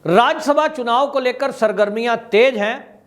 राज्यसभा चुनाव को लेकर सरगर्मियां तेज हैं।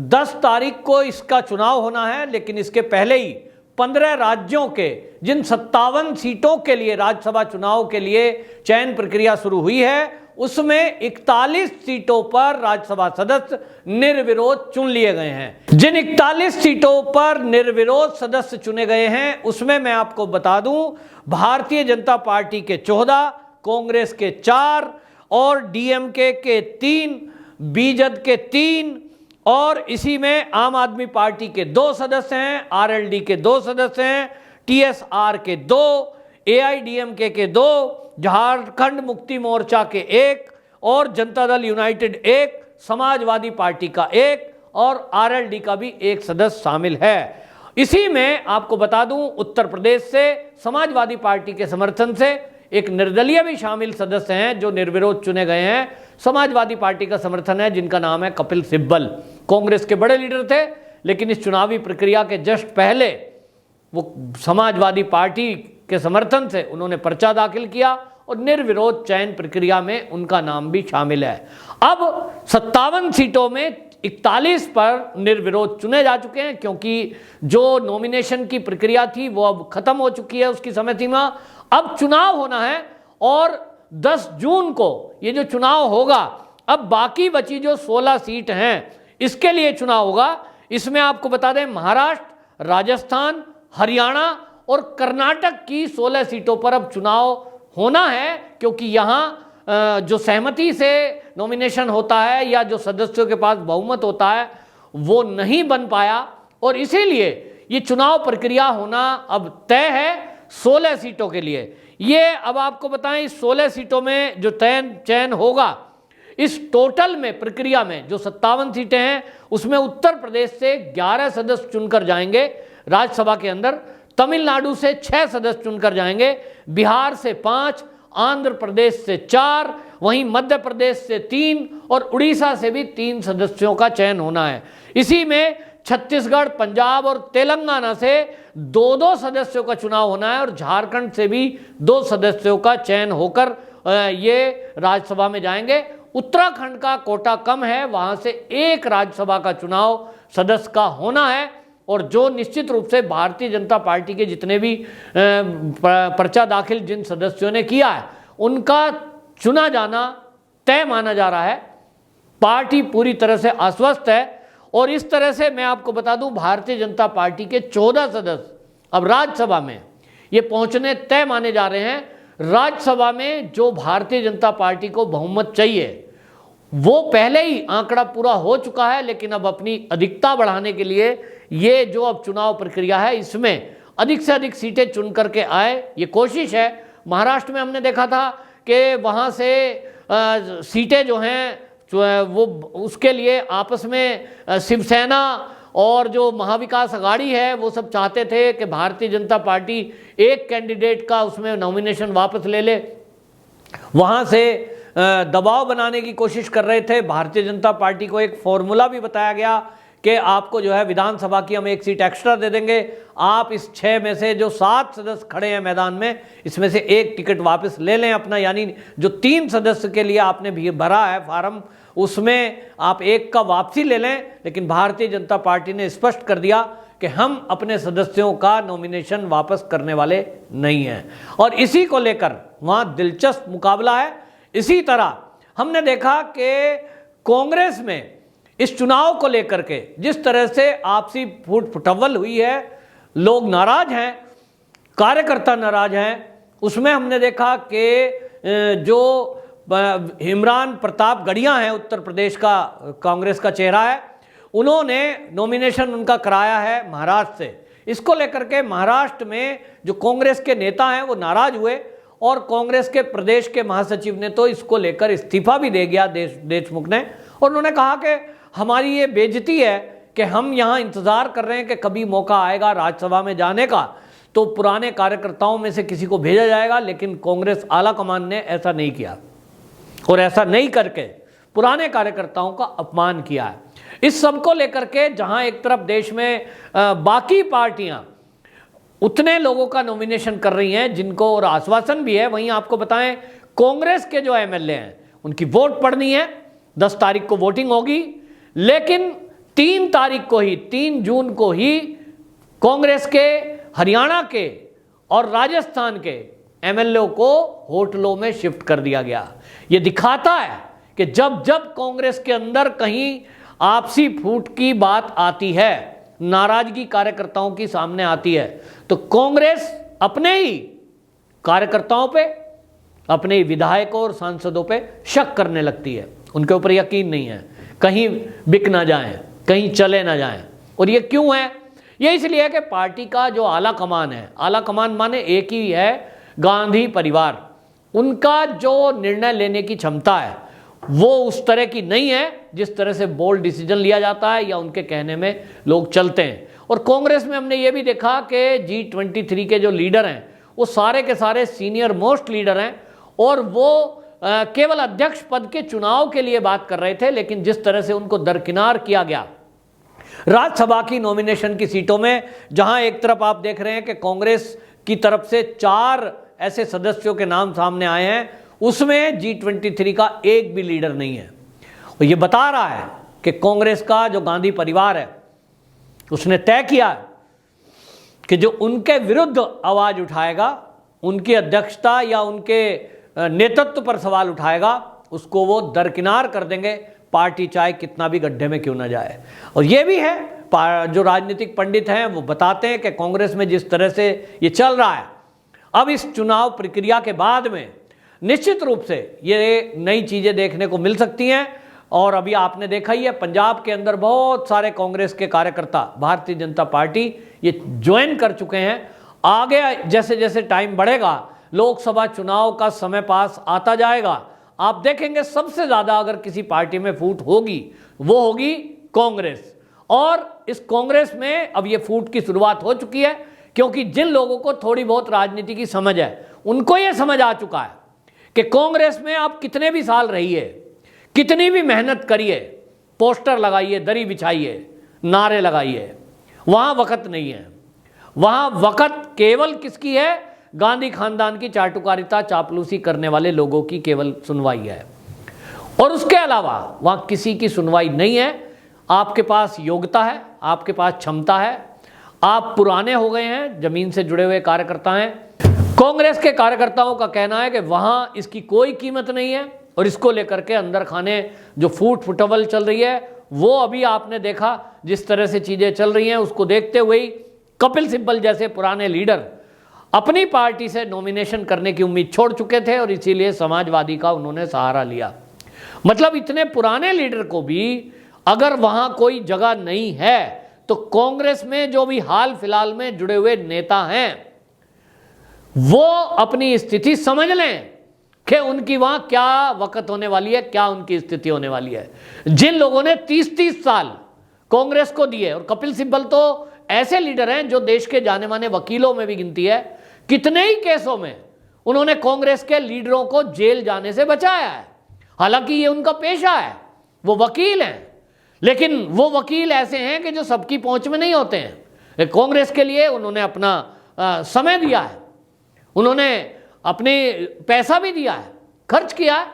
10 तारीख को इसका चुनाव होना है, लेकिन इसके पहले ही 15 राज्यों के जिन 57 सीटों के लिए राज्यसभा चुनाव के लिए चयन प्रक्रिया शुरू हुई है, उसमें 41 सीटों पर राज्यसभा सदस्य निर्विरोध चुन लिए गए हैं। जिन 41 सीटों पर निर्विरोध सदस्य चुने गए हैं, उसमें मैं आपको बता दूं, भारतीय जनता पार्टी के 14, कांग्रेस के 4 और डीएमके के 3, बीजेड के 3 और इसी में आम आदमी पार्टी के 2 सदस्य हैं, आरएलडी के 2 सदस्य हैं, टीएसआर के 2, एआईडीएमके के 2, झारखंड मुक्ति मोर्चा के 1 और जनता दल यूनाइटेड 1, समाजवादी पार्टी का 1 और आरएलडी का भी 1 सदस्य शामिल है। इसी में आपको बता दूं, उत्तर प्रदेश से समाजवादी पार्टी के समर्थन से एक निर्दलीय भी शामिल सदस्य हैं जो निर्विरोध चुने गए हैं। समाजवादी पार्टी का समर्थन है जिनका नाम है कपिल सिब्बल। कांग्रेस के बड़े लीडर थे, लेकिन इस चुनावी प्रक्रिया के जस्ट पहले वो समाजवादी पार्टी के समर्थन से उन्होंने पर्चा दाखिल किया और निर्विरोध चयन प्रक्रिया में उनका नाम भी शामिल है। अब 57 सीटों में 41 पर निर्विरोध चुने जा चुके हैं, क्योंकि जो नॉमिनेशन की प्रक्रिया थी वो अब खत्म हो चुकी है, उसकी समय सीमा। अब चुनाव होना है और 10 जून को ये जो चुनाव होगा, अब बाकी बची जो 16 सीट हैं इसके लिए चुनाव होगा। इसमें आपको बता दें, महाराष्ट्र, राजस्थान, हरियाणा और कर्नाटक की 16 सीटों पर अब चुनाव होना है, क्योंकि यहाँ जो सहमति से नॉमिनेशन होता है या जो सदस्यों के पास बहुमत होता है वो नहीं बन पाया, और इसीलिए ये चुनाव प्रक्रिया होना अब तय है 16 सीटों के लिए। ये अब आपको बताएं, इस 16 सीटों में जो चयन होगा, इस टोटल में प्रक्रिया में जो 57 सीटें हैं उसमें उत्तर प्रदेश से 11 सदस्य चुनकर जाएंगे राज्यसभा के अंदर, तमिलनाडु से 6 सदस्य चुनकर जाएंगे, बिहार से 5, आंध्र प्रदेश से 4, वहीं मध्य प्रदेश से 3 और उड़ीसा से भी 3 सदस्यों का चयन होना है। इसी में छत्तीसगढ़, पंजाब और तेलंगाना से 2-2 सदस्यों का चुनाव होना है और झारखंड से भी 2 सदस्यों का चयन होकर ये राज्यसभा में जाएंगे। उत्तराखंड का कोटा कम है, वहां से 1 राज्यसभा का चुनाव सदस्य का होना है, और जो निश्चित रूप से भारतीय जनता पार्टी के जितने भी पर्चा दाखिल जिन सदस्यों ने किया है उनका चुना जाना तय माना जा रहा है। पार्टी पूरी तरह से आश्वस्त है, और इस तरह से मैं आपको बता दूं, भारतीय जनता पार्टी के 14 सदस्य अब राज्यसभा में ये पहुंचने तय माने जा रहे हैं। राज्यसभा में जो भारतीय जनता पार्टी को बहुमत चाहिए वो पहले ही आंकड़ा पूरा हो चुका है, लेकिन अब अपनी अधिकता बढ़ाने के लिए ये जो अब चुनाव प्रक्रिया है इसमें अधिक से अधिक सीटें चुन करके आए, ये कोशिश है। महाराष्ट्र में हमने देखा था कि वहाँ से सीटें जो हैं वो उसके लिए आपस में शिवसेना और जो महाविकास अघाड़ी है वो सब चाहते थे कि भारतीय जनता पार्टी एक कैंडिडेट का उसमें नॉमिनेशन वापस ले ले, वहाँ से दबाव बनाने की कोशिश कर रहे थे। भारतीय जनता पार्टी को एक फॉर्मूला भी बताया गया कि आपको जो है विधानसभा की हम 1 सीट एक्स्ट्रा दे देंगे, आप इस 6 में से जो 7 सदस्य खड़े हैं मैदान में, इसमें से 1 टिकट वापस ले लें अपना, यानी जो 3 सदस्य के लिए आपने भी भरा है फार्म उसमें आप 1 का वापसी ले लें। लेकिन भारतीय जनता पार्टी ने स्पष्ट कर दिया कि हम अपने सदस्यों का नॉमिनेशन वापस करने वाले नहीं हैं, और इसी को लेकर वहाँ दिलचस्प मुकाबला है। इसी तरह हमने देखा कि कांग्रेस में इस चुनाव को लेकर के जिस तरह से आपसी फूट फुटअव्वल हुई है, लोग नाराज हैं, कार्यकर्ता नाराज हैं, उसमें हमने देखा कि जो इमरान प्रताप गढ़िया हैं, उत्तर प्रदेश का कांग्रेस का चेहरा है, उन्होंने नॉमिनेशन उनका कराया है महाराष्ट्र से। इसको लेकर के महाराष्ट्र में जो कांग्रेस के नेता हैं वो नाराज हुए, और कांग्रेस के प्रदेश के महासचिव ने तो इसको लेकर इस्तीफा भी दे गया देशमुख ने, और उन्होंने कहा कि हमारी ये बेइज्जती है कि हम यहाँ इंतज़ार कर रहे हैं कि कभी मौका आएगा राज्यसभा में जाने का तो पुराने कार्यकर्ताओं में से किसी को भेजा जाएगा, लेकिन कांग्रेस आला कमान ने ऐसा नहीं किया, और ऐसा नहीं करके पुराने कार्यकर्ताओं का अपमान किया है। इस सब को लेकर के जहां एक तरफ देश में बाकी पार्टियां उतने लोगों का नॉमिनेशन कर रही हैं जिनको और आश्वासन भी है, वहीं आपको बताएं कांग्रेस के जो एमएलए हैं उनकी वोट पड़नी है, 10 तारीख को वोटिंग होगी, लेकिन 3 तारीख को ही, 3 जून को ही कांग्रेस के हरियाणा के और राजस्थान के एमएलए को होटलों में शिफ्ट कर दिया गया। यह दिखाता है कि जब जब कांग्रेस के अंदर कहीं आपसी फूट की बात आती है, नाराजगी कार्यकर्ताओं की सामने आती है, तो कांग्रेस अपने ही कार्यकर्ताओं पे, अपने ही विधायकों और सांसदों पे शक करने लगती है। उनके ऊपर यकीन नहीं है, कहीं बिक ना जाएं, कहीं चले ना जाएं। और ये क्यों है? ये इसलिए है कि पार्टी का जो आला कमान है, आला कमान माने एक ही है, गांधी परिवार, उनका जो निर्णय लेने की क्षमता है वो उस तरह की नहीं है जिस तरह से बोल्ड डिसीजन लिया जाता है या उनके कहने में लोग चलते हैं। और कांग्रेस में हमने ये भी देखा कि G23 के जो लीडर हैं वो सारे के सारे सीनियर मोस्ट लीडर हैं और वो केवल अध्यक्ष पद के चुनाव के लिए बात कर रहे थे, लेकिन जिस तरह से उनको दरकिनार किया गया राज्यसभा की नॉमिनेशन की सीटों में, जहां एक तरफ आप देख रहे हैं कि कांग्रेस की तरफ से 4 ऐसे सदस्यों के नाम सामने आए हैं, उसमें G23 का एक भी लीडर नहीं है। और ये बता रहा है कि कांग्रेस का जो गांधी परिवार है उसने तय किया कि जो उनके विरुद्ध आवाज उठाएगा, उनकी अध्यक्षता या उनके नेतृत्व पर सवाल उठाएगा, उसको वो दरकिनार कर देंगे, पार्टी चाहे कितना भी गड्ढे में क्यों ना जाए। और ये भी है, जो राजनीतिक पंडित हैं वो बताते हैं कि कांग्रेस में जिस तरह से ये चल रहा है, अब इस चुनाव प्रक्रिया के बाद में निश्चित रूप से ये नई चीजें देखने को मिल सकती हैं। और अभी आपने देखा ही है, पंजाब के अंदर बहुत सारे कांग्रेस के कार्यकर्ता भारतीय जनता पार्टी ये ज्वाइन कर चुके हैं। आगे जैसे जैसे टाइम बढ़ेगा, लोकसभा चुनाव का समय पास आता जाएगा, आप देखेंगे सबसे ज्यादा अगर किसी पार्टी में फूट होगी वो होगी कांग्रेस। और इस कांग्रेस में अब ये फूट की शुरुआत हो चुकी है, क्योंकि जिन लोगों को थोड़ी बहुत राजनीति की समझ है उनको ये समझ आ चुका है कि कांग्रेस में आप कितने भी साल रहिए, कितनी भी मेहनत करिए, पोस्टर लगाइए, दरी बिछाइए, नारे लगाइए, वहां वक्त नहीं है। वहां वक्त केवल किसकी है? गांधी खानदान की चाटुकारिता, चापलूसी करने वाले लोगों की केवल सुनवाई है, और उसके अलावा वहां किसी की सुनवाई नहीं है। आपके पास योग्यता है, आपके पास क्षमता है, आप पुराने हो गए हैं, जमीन से जुड़े हुए कार्यकर्ता हैं। कांग्रेस के कार्यकर्ताओं का कहना है कि वहां इसकी कोई कीमत नहीं है, और इसको लेकर के अंदर खाने जो फुटवल चल रही है वो अभी आपने देखा जिस तरह से चीजें चल रही हैं, उसको देखते हुए ही कपिल सिब्बल जैसे पुराने लीडर अपनी पार्टी से नॉमिनेशन करने की उम्मीद छोड़ चुके थे और इसीलिए समाजवादी का उन्होंने सहारा लिया। मतलब इतने पुराने लीडर को भी अगर वहां कोई जगह नहीं है, तो कांग्रेस में जो भी हाल फिलहाल में जुड़े हुए नेता हैं वो अपनी स्थिति समझ लें कि उनकी वहां क्या वक्त होने वाली है, क्या उनकी स्थिति होने वाली है। जिन लोगों ने 30-30 साल कांग्रेस को दिए, और कपिल सिब्बल तो ऐसे लीडर हैं जो देश के जाने माने वकीलों में भी गिनती है, कितने ही केसों में उन्होंने कांग्रेस के लीडरों को जेल जाने से बचाया है। हालांकि ये उनका पेशा है, वो वकील हैं, लेकिन वो वकील ऐसे हैं कि जो सबकी पहुंच में नहीं होते हैं। कांग्रेस के लिए उन्होंने अपना समय दिया है, उन्होंने अपने पैसा भी दिया है, खर्च किया है,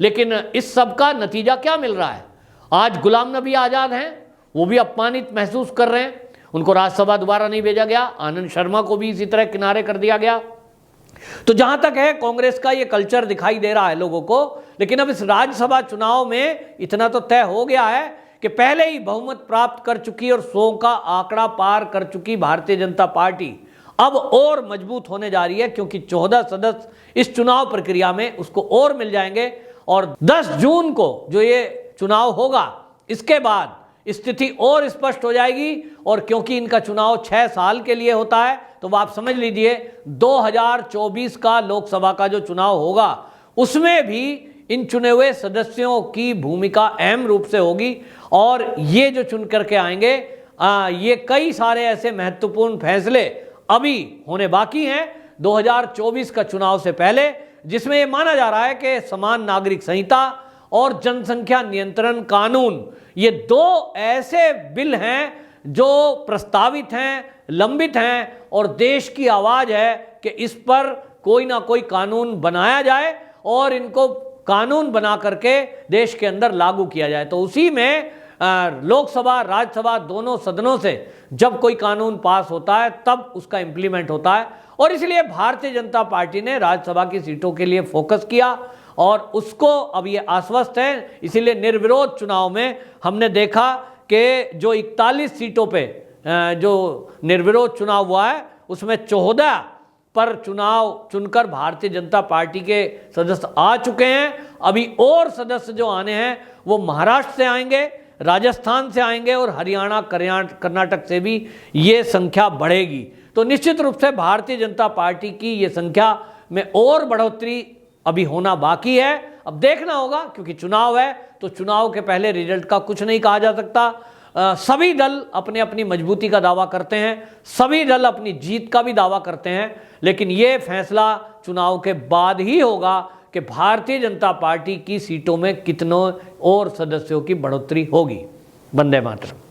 लेकिन इस सब का नतीजा क्या मिल रहा है? आज गुलाम नबी आज़ाद हैं, वो भी अपमानित महसूस कर रहे हैं, उनको राज्यसभा दोबारा नहीं भेजा गया, आनंद शर्मा को भी इसी तरह किनारे कर दिया गया। तो जहां तक है कांग्रेस का ये कल्चर दिखाई दे रहा है लोगों को। लेकिन अब इस राज्यसभा चुनाव में इतना तो तय हो गया है कि पहले ही बहुमत प्राप्त कर चुकी और 100 का आंकड़ा पार कर चुकी भारतीय जनता पार्टी अब और मजबूत होने जा रही है, क्योंकि 14 सदस्य इस चुनाव प्रक्रिया में उसको और मिल जाएंगे। और 10 जून को जो ये चुनाव होगा, इसके बाद स्थिति और स्पष्ट हो जाएगी। और क्योंकि इनका चुनाव 6 साल के लिए होता है, तो आप समझ लीजिए 2024 का लोकसभा का जो चुनाव होगा उसमें भी इन चुने हुए सदस्यों की भूमिका अहम रूप से होगी। और ये जो चुन करके आएंगे, ये कई सारे ऐसे महत्वपूर्ण फैसले अभी होने बाकी हैं 2024 का चुनाव से पहले, जिसमें यह माना जा रहा है कि समान नागरिक संहिता और जनसंख्या नियंत्रण कानून, ये 2 ऐसे बिल हैं जो प्रस्तावित हैं, लंबित हैं, और देश की आवाज है कि इस पर कोई ना कोई कानून बनाया जाए और इनको कानून बना करके देश के अंदर लागू किया जाए। तो उसी में लोकसभा राज्यसभा दोनों सदनों से जब कोई कानून पास होता है तब उसका इम्प्लीमेंट होता है। और इसलिए भारतीय जनता पार्टी ने राज्यसभा की सीटों के लिए फोकस किया और उसको अब ये आश्वस्त है। इसीलिए निर्विरोध चुनाव में हमने देखा कि जो 41 सीटों पे जो निर्विरोध चुनाव हुआ है उसमें 14 पर चुनाव चुनकर भारतीय जनता पार्टी के सदस्य आ चुके हैं। अभी और सदस्य जो आने हैं वो महाराष्ट्र से आएंगे, राजस्थान से आएंगे और हरियाणा कर्नाटक से भी ये संख्या बढ़ेगी। तो निश्चित रूप से भारतीय जनता पार्टी की ये संख्या में और बढ़ोतरी अभी होना बाकी है। अब देखना होगा, क्योंकि चुनाव है तो चुनाव के पहले रिजल्ट का कुछ नहीं कहा जा सकता। सभी दल अपने अपनी मजबूती का दावा करते हैं, सभी दल अपनी जीत का भी दावा करते हैं, लेकिन ये फैसला चुनाव के बाद ही होगा कि भारतीय जनता पार्टी की सीटों में कितनों और सदस्यों की बढ़ोतरी होगी। वंदे मातरम।